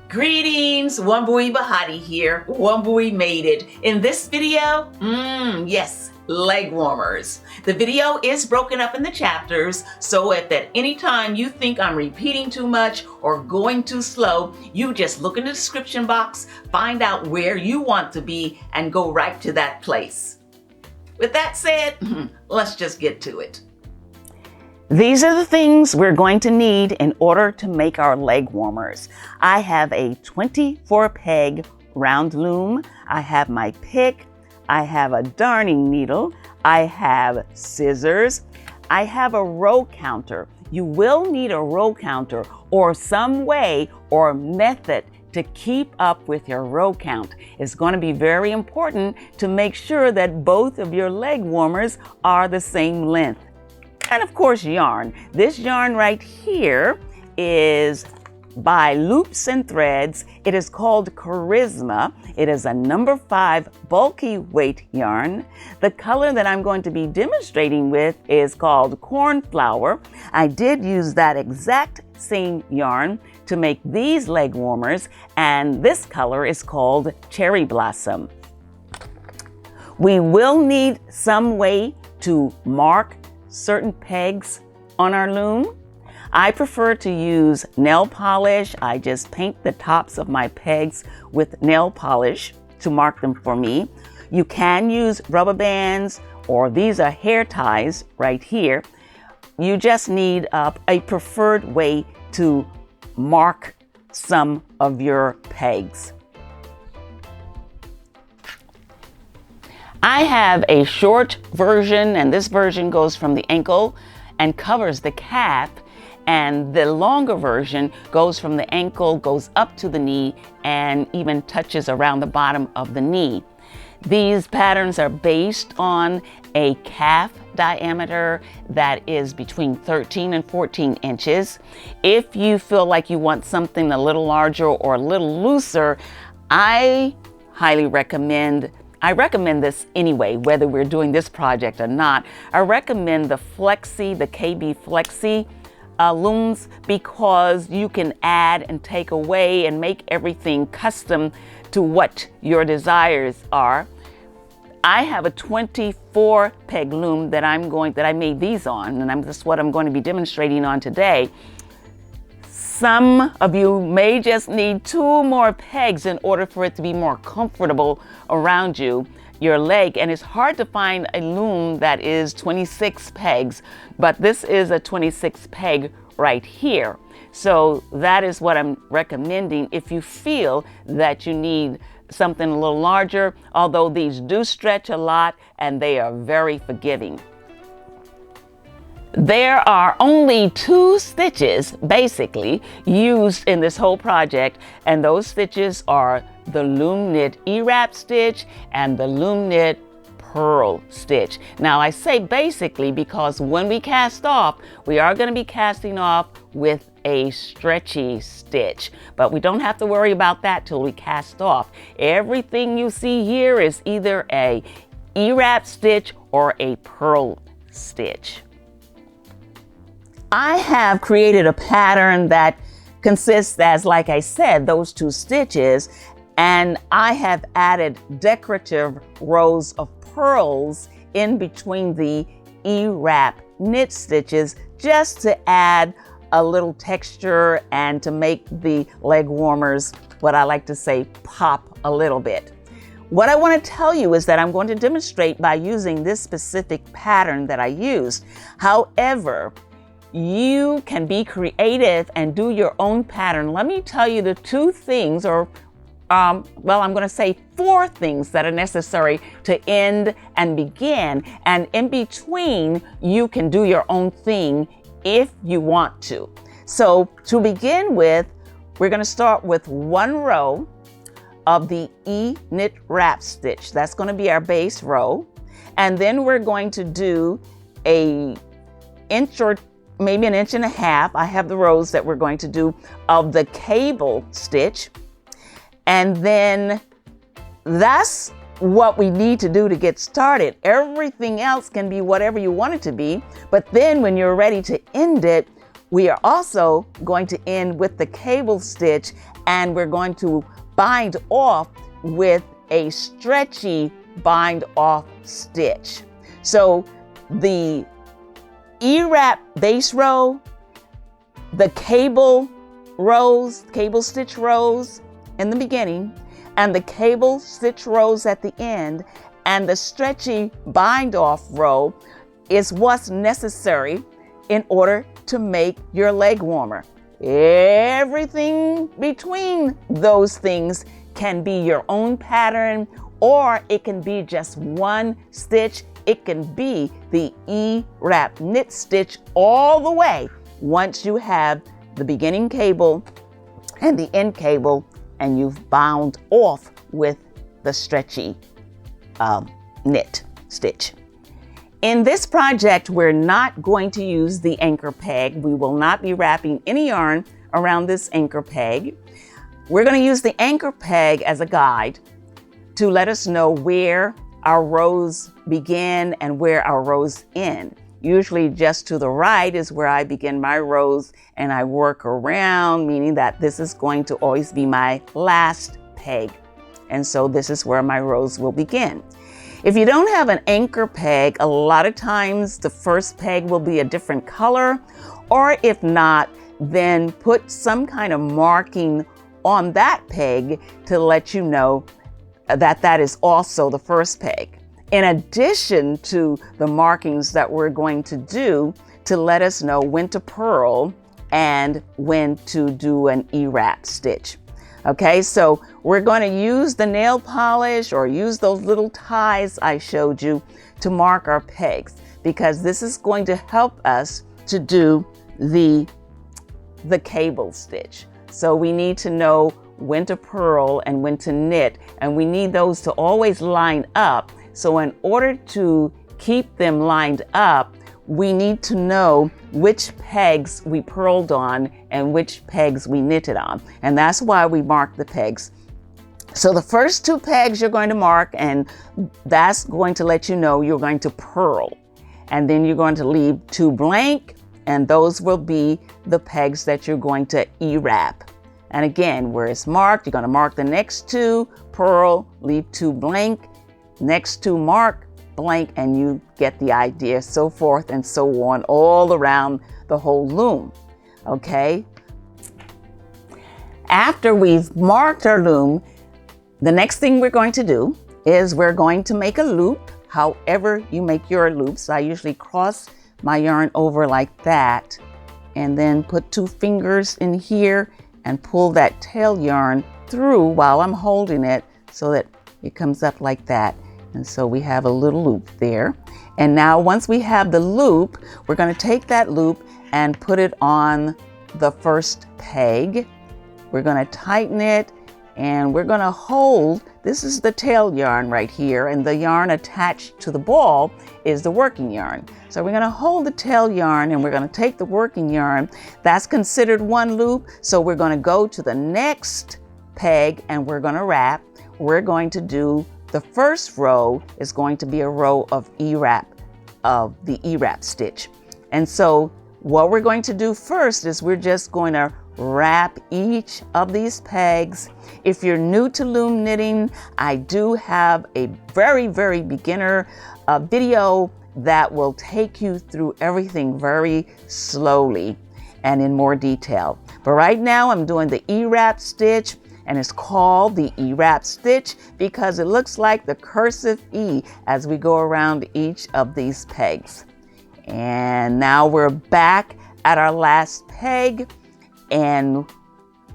Greetings, Wambui Bahati here. Wambui made it. In this video, yes, leg warmers. The video is broken up into chapters, so if at any time you think I'm repeating too much or going too slow, you just look in the description box, find out where you want to be, and go right to that place. With that said, let's just get to it. These are the things we're going to need in order to make our leg warmers. I have a 24 peg round loom. I have my pick. I have a darning needle. I have scissors. I have a row counter. You will need a row counter or some way or method to keep up with your row count. It's going to be very important to make sure that both of your leg warmers are the same length. And of course, yarn. This yarn right here is by Loops and Threads. It is called Charisma. It is a number 5 bulky weight yarn. The color that I'm going to be demonstrating with is called Cornflower. I did use that exact same yarn to make these leg warmers, and this color is called Cherry Blossom. We will need some way to mark certain pegs on our loom. I prefer to use nail polish. I just paint the tops of my pegs with nail polish to mark them for me. You can use rubber bands, or these are hair ties right here. You just need a preferred way to mark some of your pegs. I have a short version, and this version goes from the ankle and covers the calf, and the longer version goes from the ankle, goes up to the knee, and even touches around the bottom of the knee. These patterns are based on a calf diameter that is between 13 and 14 inches. If you feel like you want something a little larger or a little looser, I recommend this anyway, whether we're doing this project or not. I recommend the Flexi, the KB Flexi looms, because you can add and take away and make everything custom to what your desires are. I have a 24 peg loom that I made these on, and that's what I'm going to be demonstrating on today. Some of you may just need 2 more pegs in order for it to be more comfortable around your leg. And it's hard to find a loom that is 26 pegs, but this is a 26 peg right here. So that is what I'm recommending if you feel that you need something a little larger, although these do stretch a lot and they are very forgiving. There are only 2 stitches basically used in this whole project, and those stitches are the Loom Knit E-wrap stitch and the Loom Knit Purl Stitch. Now I say basically because when we cast off, we are going to be casting off with a stretchy stitch, but we don't have to worry about that till we cast off. Everything you see here is either a E-wrap stitch or a purl stitch. I have created a pattern that consists, as like I said, those 2 stitches, and I have added decorative rows of purls in between the E-wrap knit stitches just to add a little texture and to make the leg warmers, what I like to say, pop a little bit. What I want to tell you is that I'm going to demonstrate by using this specific pattern that I used. However, you can be creative and do your own pattern. Let me tell you the 2 things, or I'm going to say 4 things that are necessary to end and begin. And in between, you can do your own thing if you want to. So to begin with, we're going to start with 1 row of the E-knit wrap stitch. That's going to be our base row. And then we're going to do a inch or maybe an inch and a half. I have the rows that we're going to do of the cable stitch. And then that's what we need to do to get started. Everything else can be whatever you want it to be. But then when you're ready to end it, We are also going to end with the cable stitch, and we're going to bind off with a stretchy bind-off stitch. So the E-wrap base row, the cable stitch rows in the beginning, and the cable stitch rows at the end, and the stretchy bind-off row is what's necessary in order to make your leg warmer. Everything between those things can be your own pattern, or it can be just one stitch. It can be the E-wrap knit stitch all the way once you have the beginning cable and the end cable and you've bound off with the stretchy knit stitch. In this project, we're not going to use the anchor peg. We will not be wrapping any yarn around this anchor peg. We're going to use the anchor peg as a guide to let us know where our rows begin and where our rows end. Usually just to the right is where I begin my rows and I work around, meaning that this is going to always be my last peg. And so this is where my rows will begin. If you don't have an anchor peg, a lot of times the first peg will be a different color, or if not, then put some kind of marking on that peg to let you know that that is also the first peg. In addition to the markings that we're going to do to let us know when to purl and when to do an E-wrap stitch. Okay, so we're going to use the nail polish or use those little ties I showed you to mark our pegs, because this is going to help us to do the cable stitch. So we need to know when to purl and when to knit, and we need those to always line up. So in order to keep them lined up, we need to know which pegs we purled on and which pegs we knitted on. And that's why we mark the pegs. So the first two pegs you're going to mark, and that's going to let you know you're going to purl. And then you're going to leave two blank, and those will be the pegs that you're going to E-wrap. And again, where it's marked, you're going to mark the next two, purl, leave two blank, next two mark, blank, and you get the idea, so forth and so on, all around the whole loom. Okay? After we've marked our loom, the next thing we're going to do is we're going to make a loop, however you make your loops. I usually cross my yarn over like that and then put two fingers in here and pull that tail yarn through while I'm holding it so that it comes up like that. And so we have a little loop there. And now once we have the loop, we're going to take that loop and put it on the first peg. We're going to tighten it and we're going to hold, this is the tail yarn right here, and the yarn attached to the ball is the working yarn. So we're going to hold the tail yarn and we're going to take the working yarn. That's considered one loop. So we're going to go to the next peg and we're going to wrap. We're going to do the first row is going to be a row of E-wrap, of the E-wrap stitch. And so what we're going to do first is we're just going to wrap each of these pegs. If you're new to loom knitting, I do have a very, very beginner video that will take you through everything very slowly and in more detail. But right now I'm doing the E-wrap stitch, and it's called the E-wrap stitch because it looks like the cursive E as we go around each of these pegs. And now we're back at our last peg, and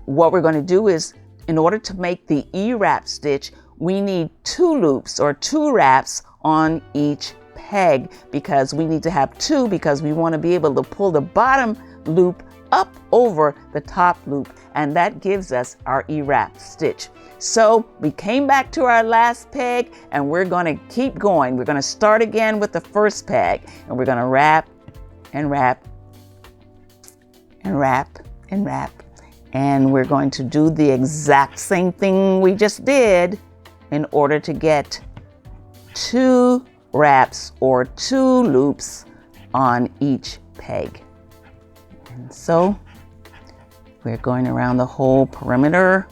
what we're going to do is, in order to make the E-wrap stitch, we need two loops or two wraps on each peg, because we need to have two, because we want to be able to pull the bottom loop up over the top loop, and that gives us our E-wrap stitch. So we came back to our last peg and we're going to keep going. We're going to start again with the first peg, and we're going to wrap and wrap and wrap and wrap, and we're going to do the exact same thing we just did in order to get two wraps or two loops on each peg. And so we're going around the whole perimeter.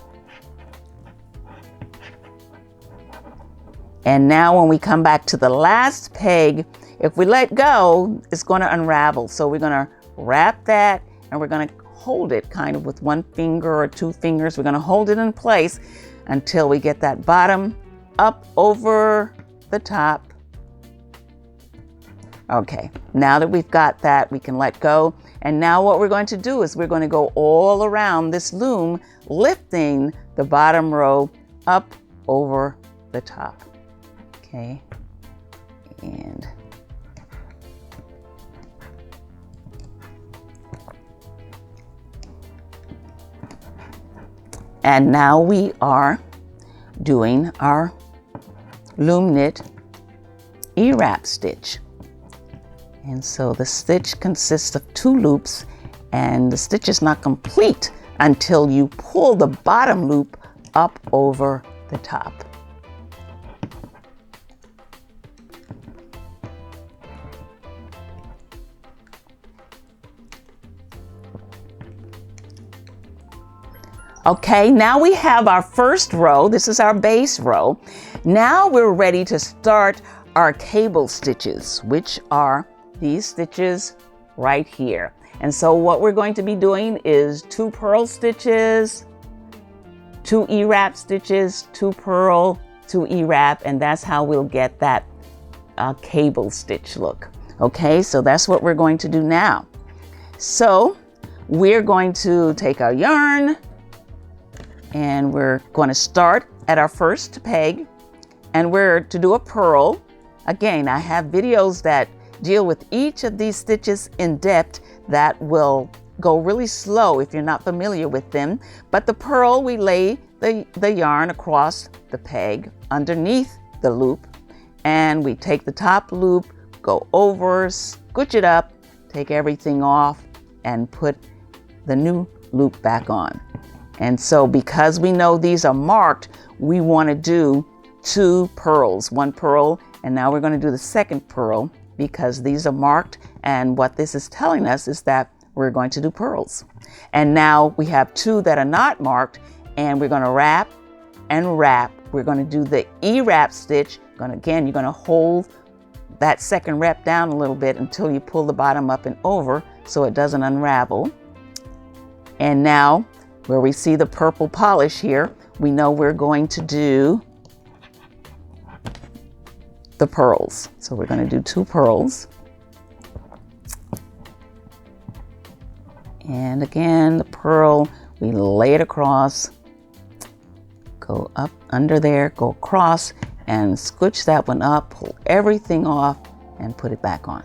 And now when we come back to the last peg, if we let go, it's going to unravel. So we're going to wrap that and we're going to hold it kind of with one finger or two fingers. We're going to hold it in place until we get that bottom up over the top. Okay, now that we've got that, we can let go. And now what we're going to do is we're going to go all around this loom, lifting the bottom row up over the top. Okay, and now we are doing our loom knit E-wrap stitch. And so the stitch consists of 2 loops, and the stitch is not complete until you pull the bottom loop up over the top. Okay, now we have our first row. This is our base row. Now we're ready to start our cable stitches, which are these stitches right here. And so what we're going to be doing is 2 purl stitches, 2 E-wrap stitches, 2 purl, 2 E-wrap, and that's how we'll get that cable stitch look. Okay, so that's what we're going to do now. So we're going to take our yarn, and we're going to start at our first peg, and we're to do a purl. Again, I have videos that deal with each of these stitches in depth that will go really slow if you're not familiar with them. But the purl, we lay the yarn across the peg underneath the loop, and we take the top loop, go over, scooch it up, take everything off, and put the new loop back on. And so because we know these are marked, we want to do 2 purls, 1 purl, and now we're going to do the second purl because these are marked, and what this is telling us is that we're going to do purls. And now we have 2 that are not marked, and we're going to wrap and wrap. We're going to do the E-wrap stitch. Again, you're going to hold that second wrap down a little bit until you pull the bottom up and over so it doesn't unravel. And now where we see the purple polish here, we know we're going to do the purls. So we're going to do 2 purls. And again, the purl, we lay it across, go up under there, go across, and scooch that one up, pull everything off, and put it back on.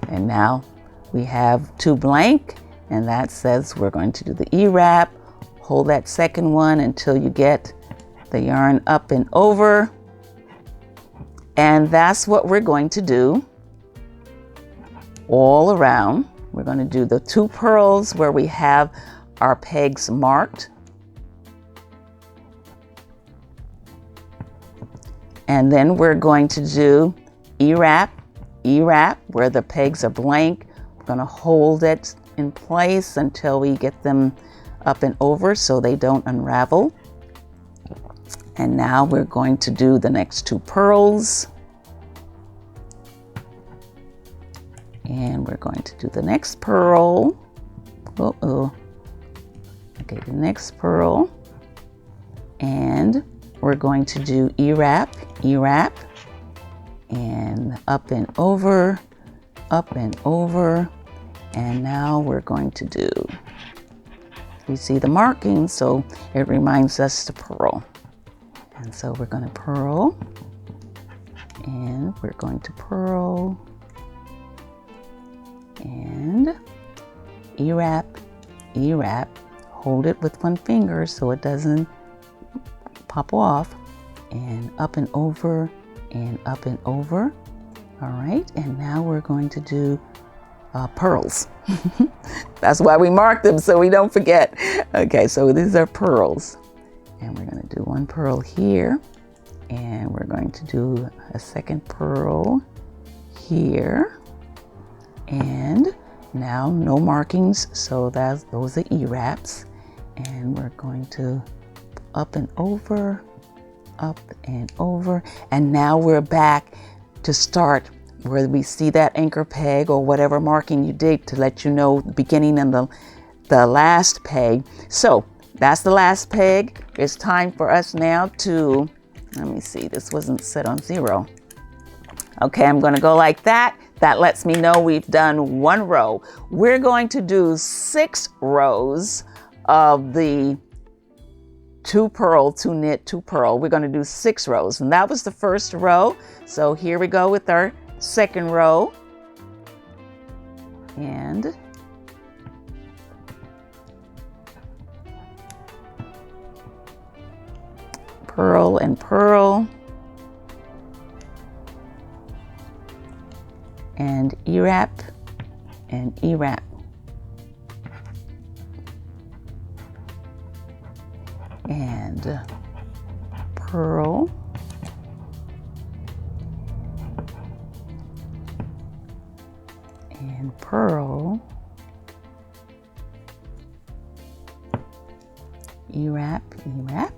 And now we have 2 blank, and that says we're going to do the E-wrap. Hold that second one until you get the yarn up and over. And that's what we're going to do all around. We're going to do the 2 purls where we have our pegs marked. And then we're going to do E-wrap, E-wrap where the pegs are blank. We're going to hold it in place until we get them up and over so they don't unravel. And now we're going to do the next 2 purls. And we're going to do the next purl. Okay, the next purl. And we're going to do E-wrap, E-wrap, and up and over, and now we're going to do, you see the marking, so it reminds us to purl. And so we're going to purl, and we're going to purl, and E-wrap, E-wrap, hold it with one finger so it doesn't pop off, and up and over, and up and over. All right, and now we're going to do purls. That's why we mark them so we don't forget. Okay, so these are purls, and we're going to do 1 purl here, and we're going to do a second purl here, and Now no markings, so those are E-wraps. And we're going to up and over, and now we're back to start where we see that anchor peg or whatever marking you did to let you know the beginning and the last peg. So that's the last peg. It's time for us now to, let me see, this wasn't set on 0. Okay, I'm going to go like that. That lets me know we've done 1 row. We're going to do 6 rows of the 2 purl, 2 knit, 2 purl. We're going to do 6 rows, and that was the first row. So here we go with our second row, and purl and purl, and E-wrap and E-wrap, and purl, and purl, E-wrap, E-wrap,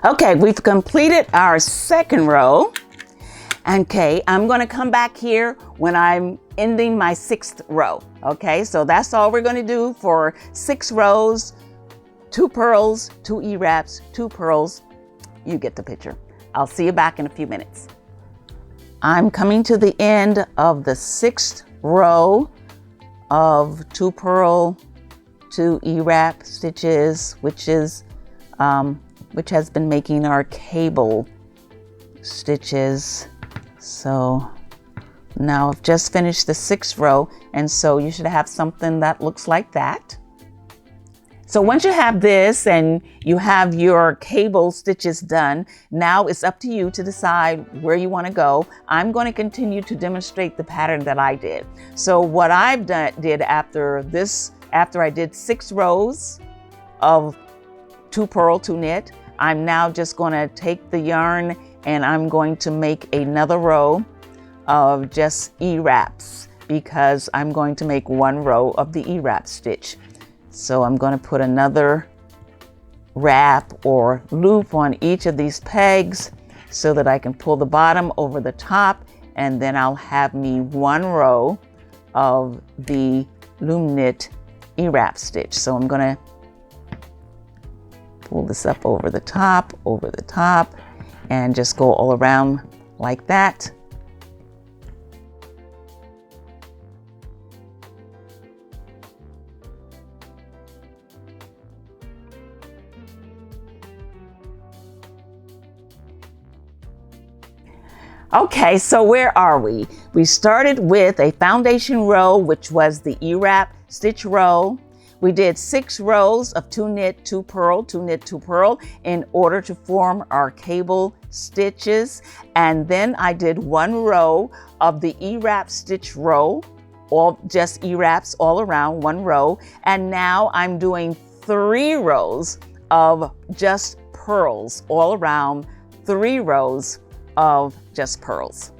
Okay, we've completed our second row. Okay, I'm going to come back here when I'm ending my 6th row. Okay, so that's all we're going to do for 6 rows, 2 purls, 2 E-wraps, 2 purls. You get the picture. I'll see you back in a few minutes. I'm coming to the end of the 6th row of 2 purl, 2 E-wrap stitches, which has been making our cable stitches. So now I've just finished the 6th row, and so you should have something that looks like that. So once you have this and you have your cable stitches done, now it's up to you to decide where you want to go. I'm going to continue to demonstrate the pattern that I did. So what I've did after I did 6 rows of 2 purl, 2 knit, I'm now just going to take the yarn and I'm going to make another row of just E-wraps, because I'm going to make 1 row of the E-wrap stitch. So I'm going to put another wrap or loop on each of these pegs so that I can pull the bottom over the top, and then I'll have me 1 row of the loom knit E-wrap stitch. So I'm going to pull this up over the top, and just go all around like that. Okay, so where are we? We started with a foundation row, which was the E-wrap stitch row. We did 6 rows of 2 knit, 2 purl, 2 knit, 2 purl in order to form our cable stitches. And then I did 1 row of the E-wrap stitch row, all just E-wraps all around, 1 row. And now I'm doing 3 rows of just purls all around, 3 rows of just purls.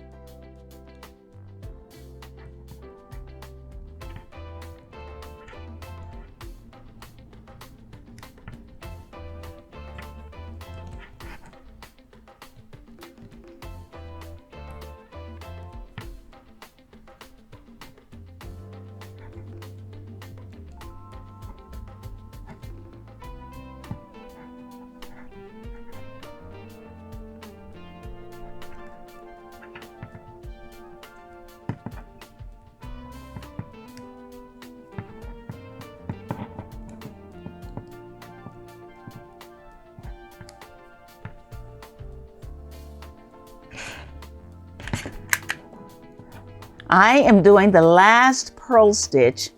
I am doing the last purl stitch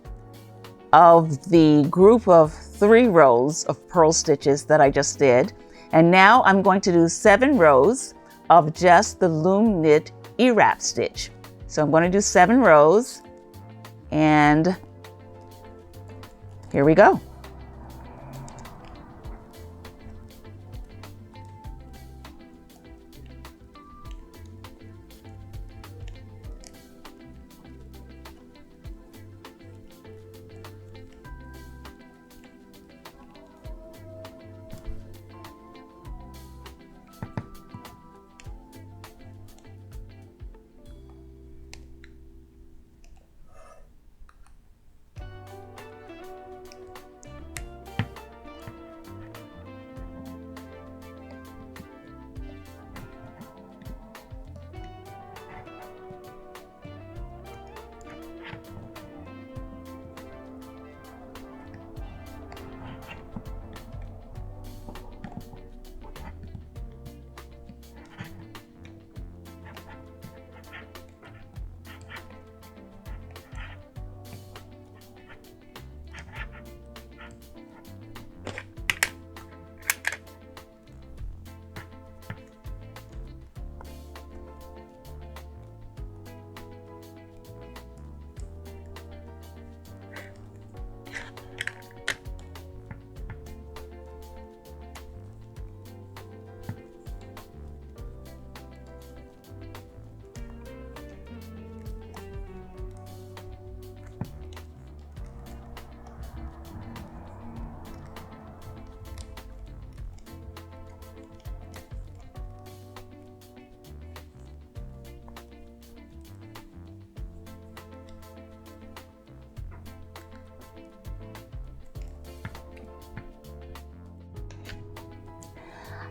of the group of 3 rows of purl stitches that I just did. And now I'm going to do 7 rows of just the loom knit E-wrap stitch. So I'm going to do 7 rows, and here we go.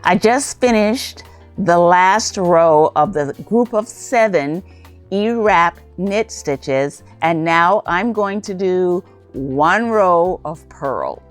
I just finished the last row of the group of 7 E-wrap knit stitches, and now I'm going to do 1 row of purl.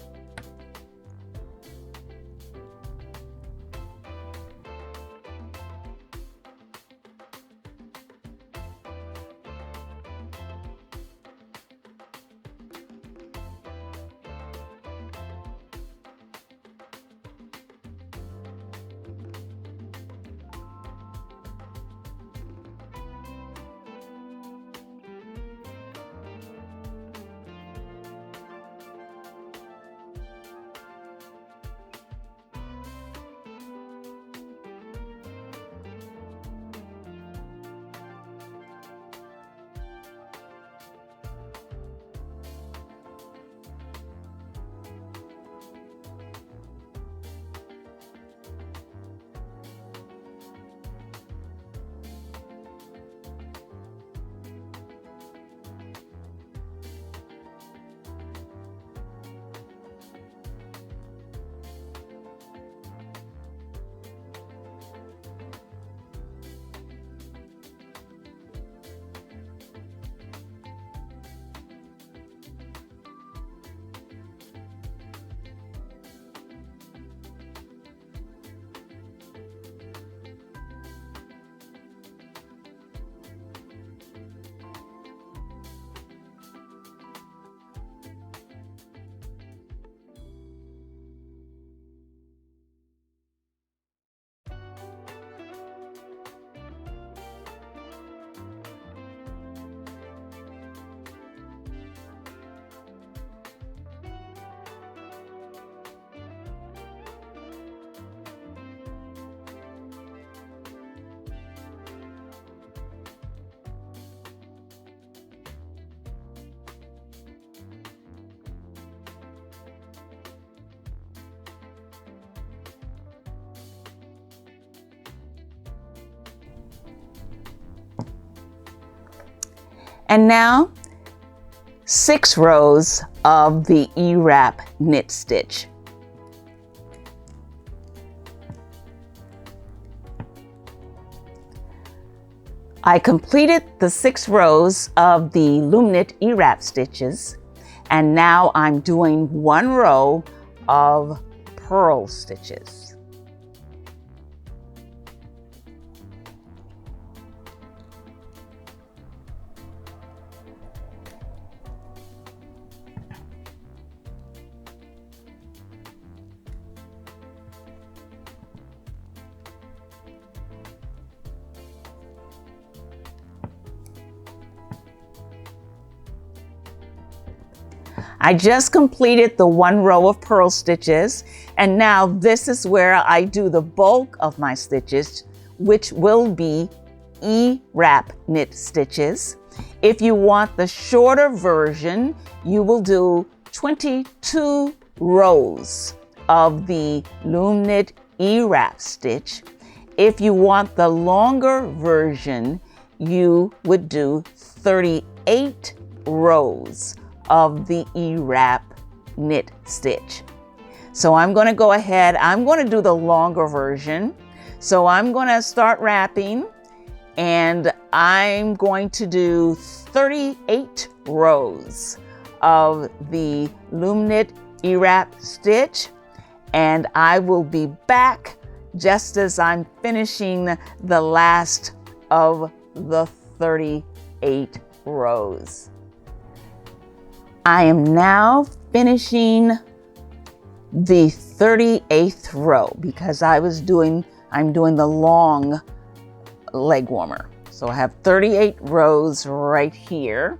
And now 6 rows of the E-wrap knit stitch. I completed the 6 rows of the Loom knit E-wrap stitches, and now I'm doing 1 row of purl stitches. I just completed the 1 row of purl stitches, and now this is where I do the bulk of my stitches, which will be E-wrap knit stitches. If you want the shorter version, you will do 22 rows of the Loom knit E-wrap stitch. If you want the longer version, you would do 38 rows of the E-wrap knit stitch. So I'm going to go ahead, I'm going to do the longer version. So I'm going to start wrapping, and I'm going to do 38 rows of the Loom knit E-wrap stitch, and I will be back just as I'm finishing the last of the 38 rows. I am now finishing the 38th row because I'm doing the long leg warmer. So I have 38 rows right here.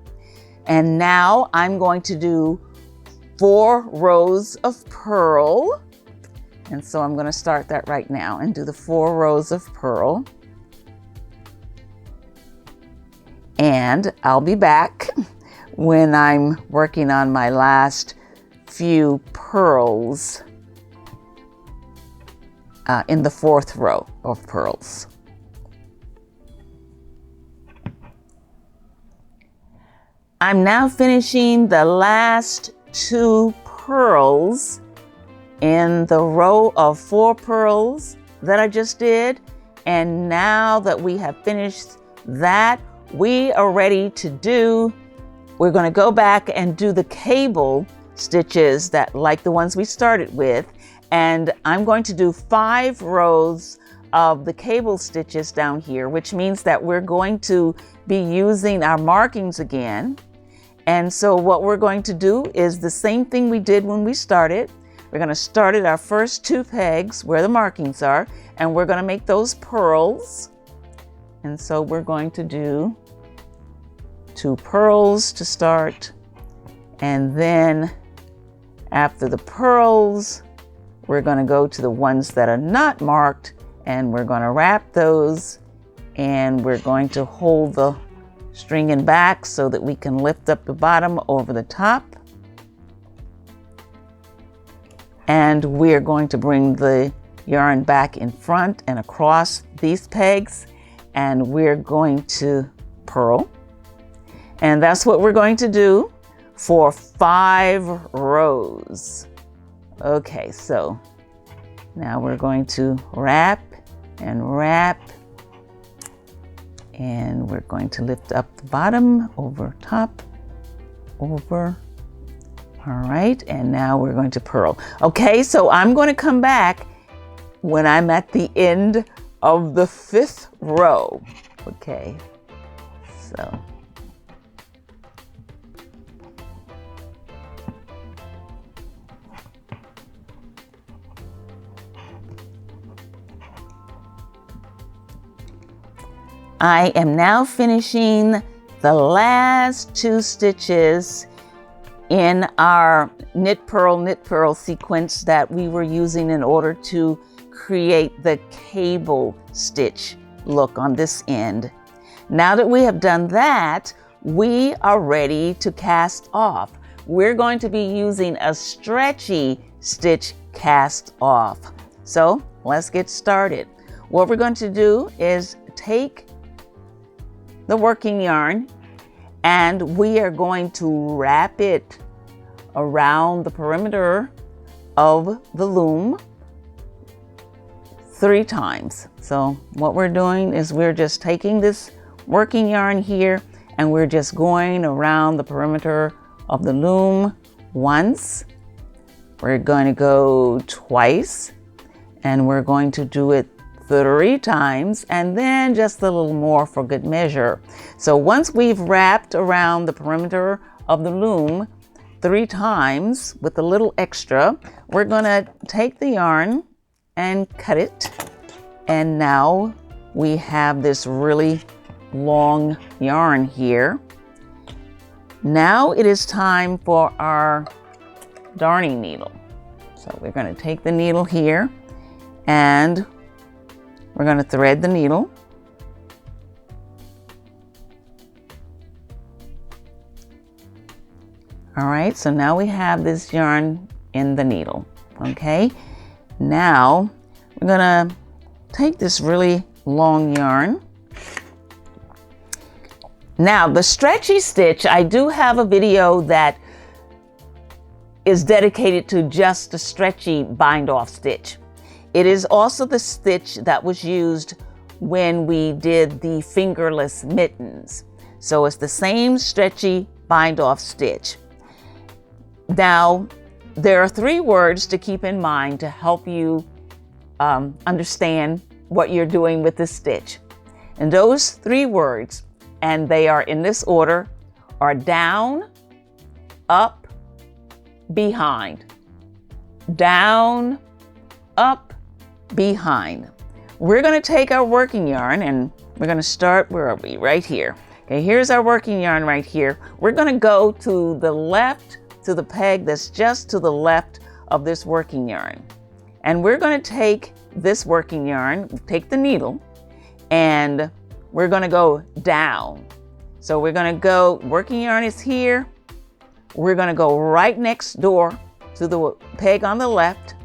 And now I'm going to do 4 rows of purl. And so I'm going to start that right now and do the 4 rows of purl. And I'll be back when I'm working on my last few purls in the 4th row of purls. I'm now finishing the last 2 purls in the row of 4 purls that I just did. And now that we have finished that, we are ready to do, we're going to go back and do the cable stitches that like the ones we started with. And I'm going to do 5 rows of the cable stitches down here, which means that we're going to be using our markings again. And so what we're going to do is the same thing we did when we started. We're going to start at our first 2 pegs where the markings are, and we're going to make those purls. And so we're going to do 2 purls to start, and then after the purls, we're going to go to the ones that are not marked, and we're going to wrap those, and we're going to hold the string in back so that we can lift up the bottom over the top. And we're going to bring the yarn back in front and across these pegs, and we're going to purl. And that's what we're going to do for 5 rows. Okay, so now we're going to wrap, and we're going to lift up the bottom over top, over. All right, and now we're going to purl. Okay, so I'm going to come back when I'm at the end of the 5th row. Okay, so. I am now finishing the last 2 stitches in our knit purl sequence that we were using in order to create the cable stitch look on this end. Now that we have done that, we are ready to cast off. We're going to be using a stretchy stitch cast off. So let's get started. What we're going to do is take the working yarn, and we are going to wrap it around the perimeter of the loom 3 times. So what we're doing is we're just taking this working yarn here and we're just going around the perimeter of the loom once. We're going to go twice, and we're going to do it 3 times, and then just a little more for good measure. So once we've wrapped around the perimeter of the loom 3 times with a little extra, we're gonna take the yarn and cut it. And now we have this really long yarn here. Now it is time for our darning needle. So we're going to take the needle here and we're going to thread the needle. All right, so now we have this yarn in the needle. Okay, now we're going to take this really long yarn. Now the stretchy stitch, I do have a video that is dedicated to just the stretchy bind-off stitch. It is also the stitch that was used when we did the fingerless mittens. So it's the same stretchy bind-off stitch. Now, there are 3 words to keep in mind to help you understand what you're doing with this stitch. And those 3 words, and they are in this order, are down, up, behind. Down, up, behind. We're going to take our working yarn and we're going to start, where are we? Right here. Okay, here's our working yarn right here. We're going to go to the left, to the peg that's just to the left of this working yarn. And we're going to take this working yarn, take the needle, and we're going to go down. So we're going to go, working yarn is here. We're going to go right next door to the peg on the left,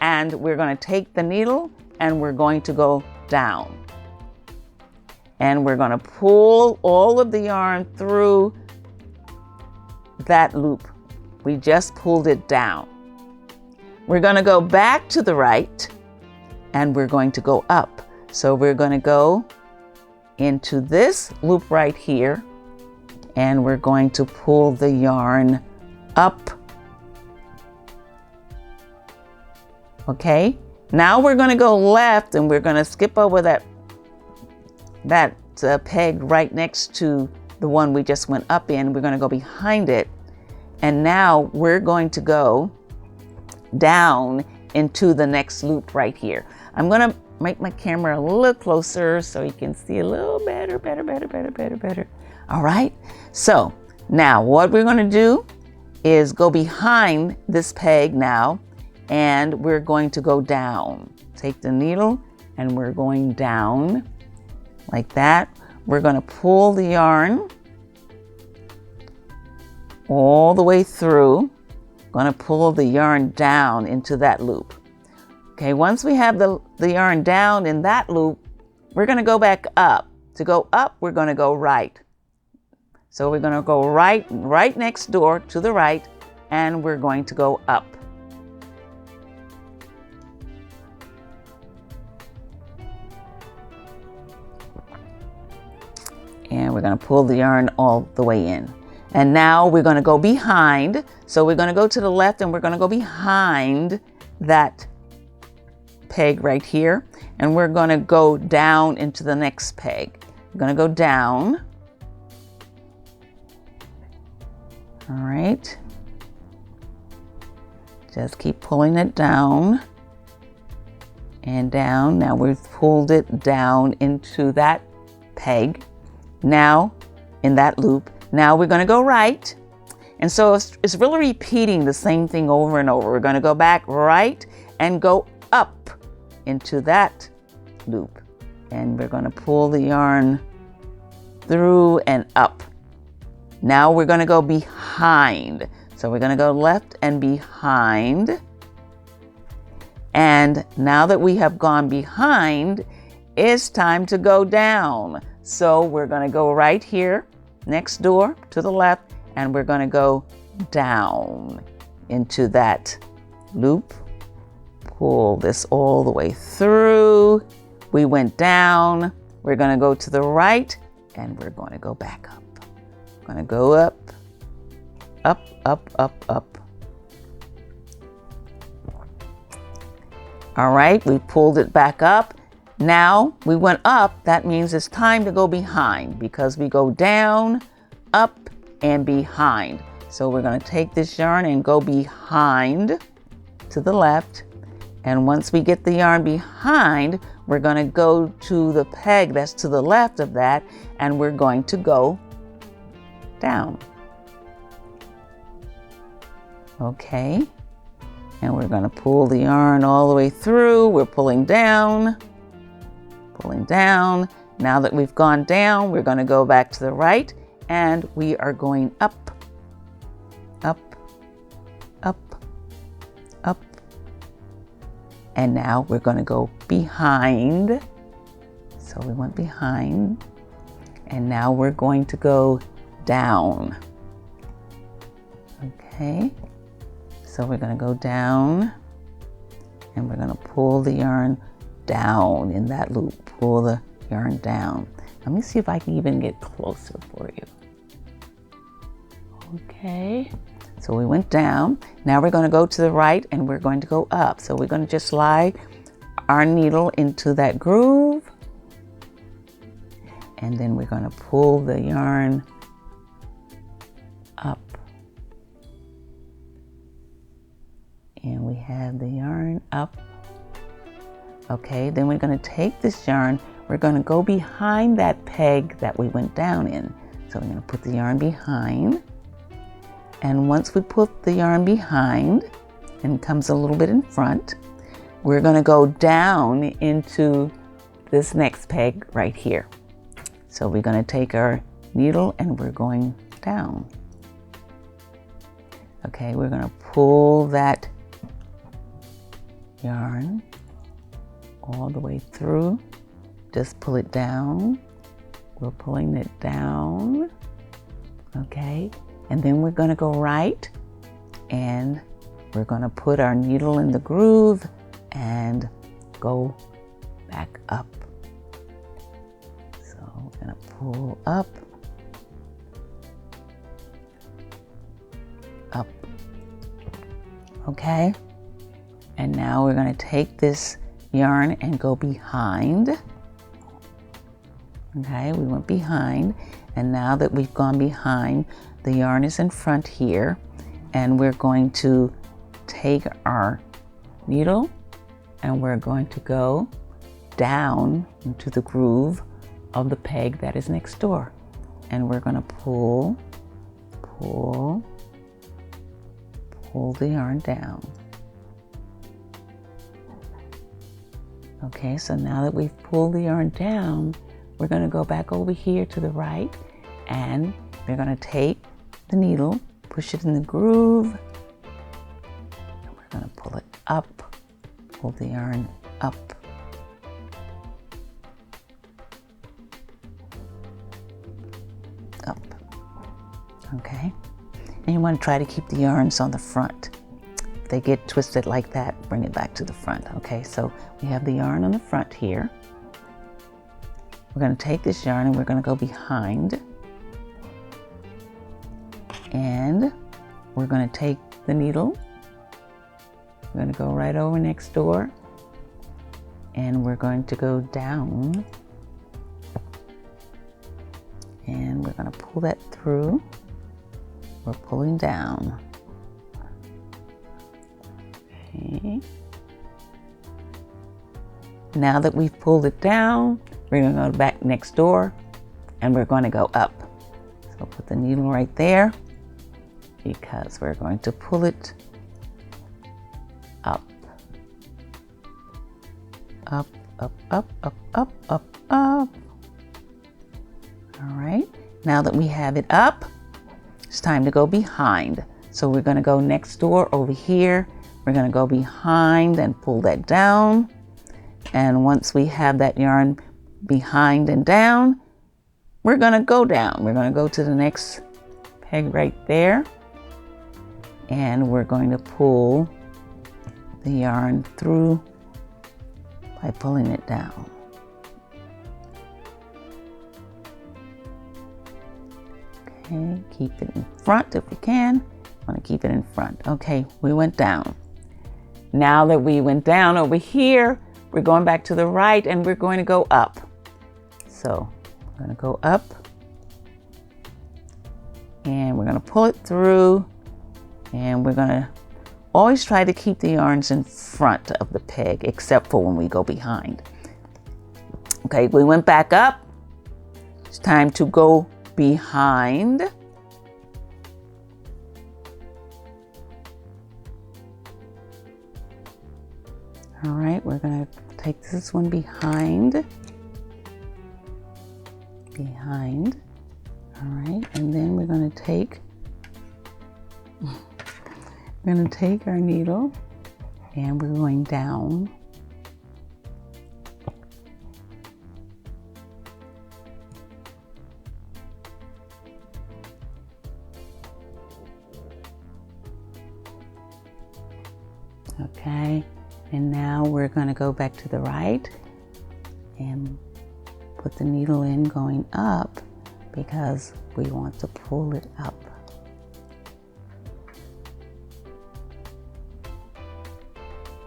and we're going to take the needle and we're going to go down. And we're going to pull all of the yarn through that loop. We just pulled it down. We're going to go back to the right and we're going to go up. So we're going to go into this loop right here, and we're going to pull the yarn up. Okay, now we're going to go left and we're going to skip over that peg right next to the one we just went up in. We're going to go behind it, and now we're going to go down into the next loop right here. I'm going to make my camera a little closer so you can see a little better. All right, so now what we're going to do is go behind this peg now, and we're going to go down. Take the needle and we're going down like that. We're going to pull the yarn all the way through. Going to pull the yarn down into that loop. Okay, once we have the yarn down in that loop, we're going to go back up. To go up, we're going to go right. So we're going to go right next door to the right, and we're going to go up. And we're going to pull the yarn all the way in. And now we're going to go behind. So we're going to go to the left and we're going to go behind that peg right here. And we're going to go down into the next peg. We're going to go down. All right. Just keep pulling it down and down. Now we've pulled it down into that peg. Now in that loop. Now we're going to go right. And so it's really repeating the same thing over and over. We're going to go back right and go up into that loop. And we're going to pull the yarn through and up. Now we're going to go behind. So we're going to go left and behind. And now that we have gone behind, it's time to go down. So we're going to go right here next door to the left, and we're going to go down into that loop. Pull this all the way through. We went down. We're going to go to the right, and we're going to go back up. We're going to go up, up, up, up, up. All right, we pulled it back up. Now we went up. That means it's time to go behind, because we go down, up, and behind. So we're going to take this yarn and go behind to the left. And once we get the yarn behind, we're going to go to the peg that's to the left of that, and we're going to go down. Okay. And we're going to pull the yarn all the way through. We're pulling down, pulling down. Now that we've gone down, we're going to go back to the right, and we are going up, up, up, up. And now we're going to go behind. So we went behind, and now we're going to go down. Okay. So we're going to go down, and we're going to pull the yarn down in that loop. Pull the yarn down. Let me see if I can even get closer for you. Okay. So we went down. Now we're going to go to the right, and we're going to go up. So we're going to just slide our needle into that groove, and then we're going to pull the yarn up. And we have the yarn up. Okay, then we're going to take this yarn, we're going to go behind that peg that we went down in. So we're going to put the yarn behind. And once we put the yarn behind, and it comes a little bit in front, we're going to go down into this next peg right here. So we're going to take our needle, and we're going down. Okay, we're going to pull that yarn all the way through. Just pull it down. We're pulling it down. Okay, and then we're going to go right, and we're going to put our needle in the groove and go back up. So we're going to pull up, up. Okay. And now we're going to take this yarn and go behind. Okay, we went behind, and now that we've gone behind, the yarn is in front here, and we're going to take our needle, and we're going to go down into the groove of the peg that is next door. And we're going to pull, pull, pull the yarn down. Okay, so now that we've pulled the yarn down, we're going to go back over here to the right, and we're going to take the needle, push it in the groove, and we're going to pull it up, pull the yarn up. Up. Okay, and you want to try to keep the yarns on the front. If they get twisted like that, bring it back to the front. Okay, so we have the yarn on the front here. We're going to take this yarn, and we're going to go behind, and we're going to take the needle. We're going to go right over next door, and we're going to go down, and we're going to pull that through. We're pulling down. Okay. Now that we've pulled it down, we're going to go back next door, and we're going to go up. So put the needle right there, because we're going to pull it up. Up, up, up, up, up, up, up. All right. Now that we have it up, it's time to go behind. So we're going to go next door over here. We're going to go behind and pull that down. And once we have that yarn behind and down, we're gonna go down. We're gonna go to the next peg right there, and we're going to pull the yarn through by pulling it down. Okay, keep it in front if you can. I want to keep it in front. Okay, we went down. Now that we went down over here, we're going back to the right and we're going to go up. So we're going to go up and we're going to pull it through, and we're going to always try to keep the yarns in front of the peg, except for when we go behind. Okay, we went back up. It's time to go behind. All right, we're going to take this one behind. Behind. All right, and then we're going to take our needle and we're going down. Okay, and now we're going to go back to the right and put the needle in going up because we want to pull it up.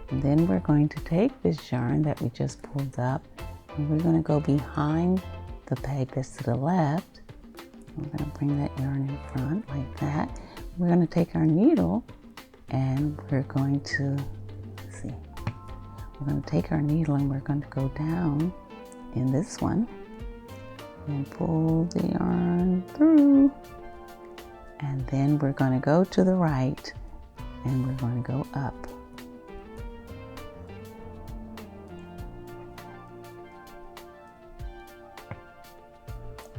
And then we're going to take this yarn that we just pulled up and we're going to go behind the peg that's to the left. We're going to bring that yarn in front like that. We're going to take our needle and we're going to, let's see, we're going to take our needle and we're going to go down in this one and pull the yarn through, and then we're going to go to the right and we're going to go up.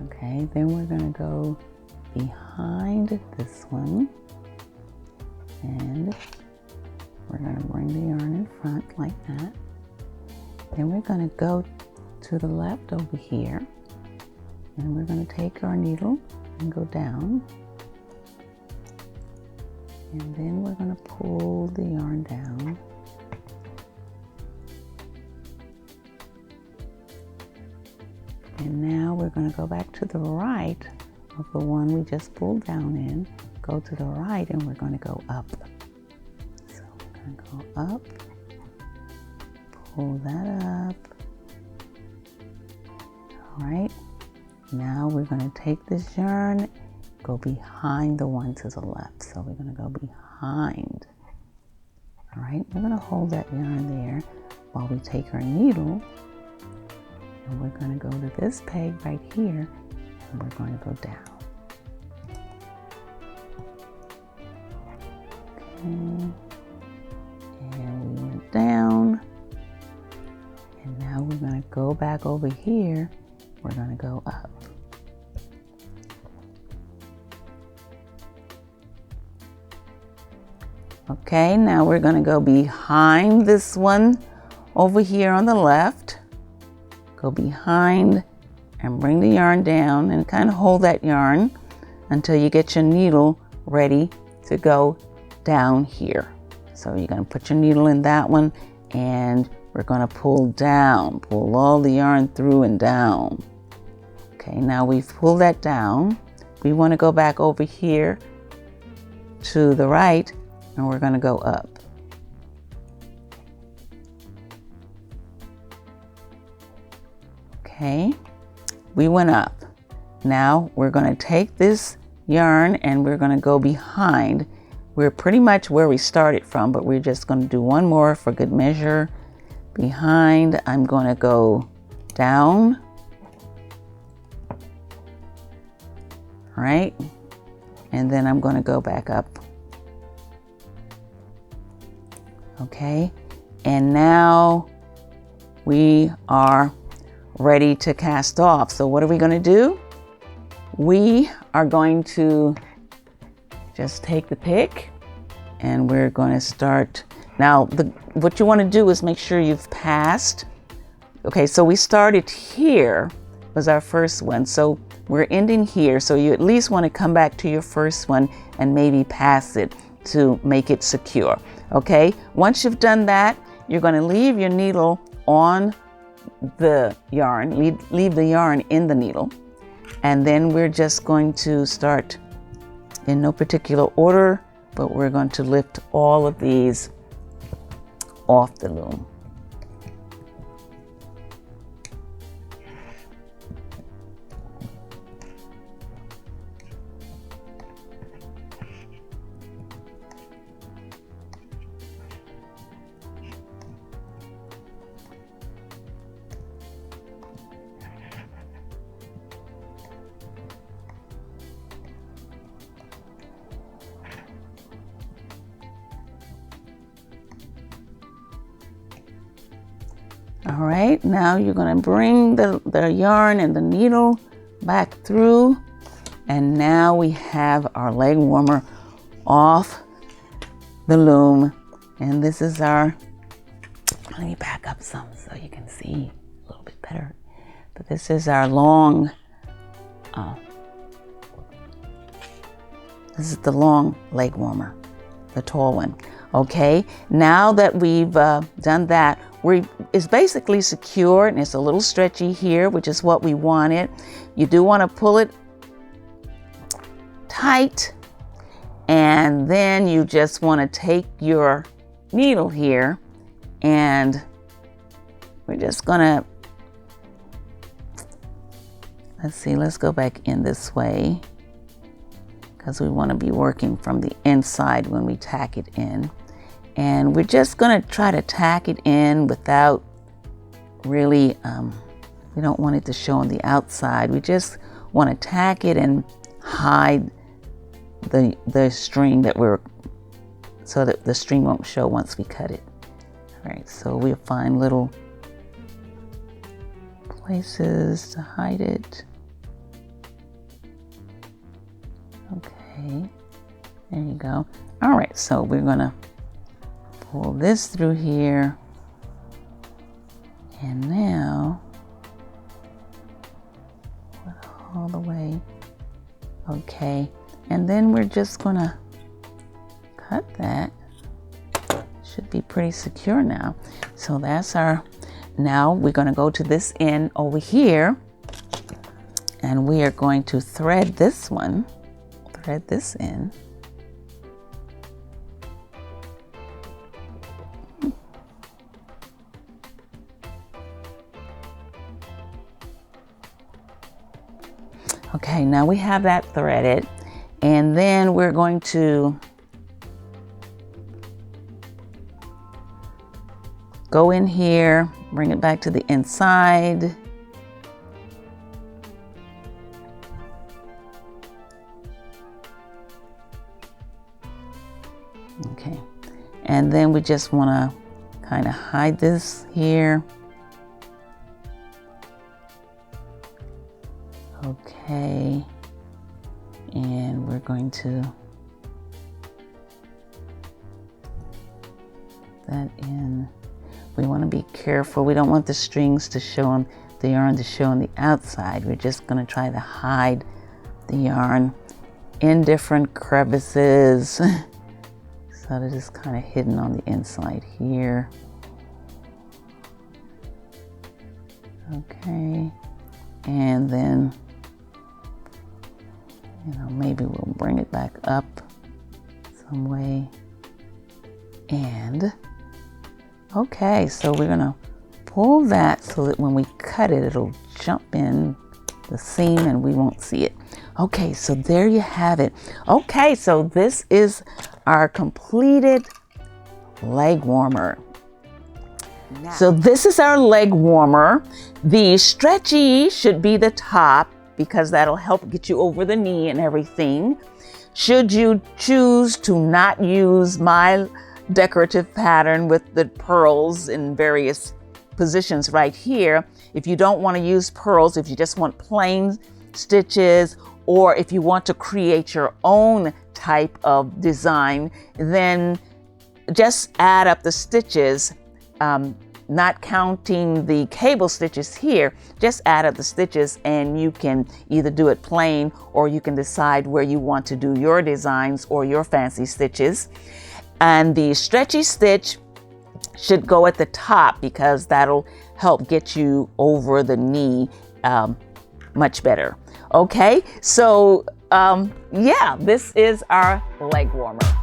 Okay, then we're going to go behind this one and we're going to bring the yarn in front like that. Then we're going to go to the left over here and we're going to take our needle and go down, and then we're going to pull the yarn down. And now we're going to go back to the right of the one we just pulled down in, go to the right, and we're going to go up. So we're going to go up, pull that up. All right, now we're going to take this yarn, go behind the one to the left. So we're going to go behind. All right, we're going to hold that yarn there while we take our needle. And we're going to go to this peg right here and we're going to go down. Okay. And we went down. And now we're going to go back over here. We're going to go up. Okay, now we're going to go behind this one over here on the left. Go behind and bring the yarn down and kind of hold that yarn until you get your needle ready to go down here. So you're going to put your needle in that one and we're going to pull down, pull all the yarn through and down. Okay, now we've pulled that down. We want to go back over here to the right and we're going to go up. Okay, we went up. Now we're going to take this yarn and we're going to go behind. We're pretty much where we started from, but we're just going to do one more for good measure. Behind, I'm going to go down. All right, and then I'm going to go back up. Okay, and now we are ready to cast off. So what are we going to do? We are going to just take the pick and we're going to start. Now, what you want to do is make sure you've passed. Okay, so we started here, was our first one. So we're ending here, so you at least want to come back to your first one and maybe pass it to make it secure. Okay, once you've done that, you're going to leave your needle on the yarn, leave the yarn in the needle, and then we're just going to start in no particular order, but we're going to lift all of these off the loom. All right, now you're going to bring the yarn and the needle back through, and now we have our leg warmer off the loom. And this is our, let me back up some so you can see a little bit better. But this is our long, this is the long leg warmer, the tall one. Okay, now that we've done that, it's basically secure and it's a little stretchy here, which is what we wanted. You do want to pull it tight, and then you just want to take your needle here, and we're just gonna, let's go back in this way, because we want to be working from the inside when we tack it in. And we're just going to try to tack it in without really, we don't want it to show on the outside. We just want to tack it and hide the string so that the string won't show once we cut it. All right, so we'll find little places to hide it. Okay, there you go. All right, so we're gonna pull this through here, and now put it all the way. Okay, and then we're just gonna cut that. Should be pretty secure now. So that's our, now we're gonna go to this end over here, and we are going to thread this one, thread this in. Okay, now we have that threaded, and then we're going to go in here, bring it back to the inside. Okay, and then we just want to kind of hide this here. Okay, and we're going to put that in. We want to be careful. We don't want the strings to show on, the yarn to show on the outside. We're just going to try to hide the yarn in different crevices so that it's kind of hidden on the inside here. Okay, and then, you know, maybe we'll bring it back up some way. And okay, so we're gonna pull that so that when we cut it, it'll jump in the seam and we won't see it. Okay, so there you have it. Okay, so this is our completed leg warmer. Now, so this is our leg warmer. The stretchy should be the top, because that'll help get you over the knee and everything. Should you choose to not use my decorative pattern with the pearls in various positions right here, if you don't want to use pearls, if you just want plain stitches, or if you want to create your own type of design, then just add up the stitches not counting the cable stitches here, just add up the stitches and you can either do it plain or you can decide where you want to do your designs or your fancy stitches. And the stretchy stitch should go at the top because that'll help get you over the knee much better. Okay, so yeah, this is our leg warmer.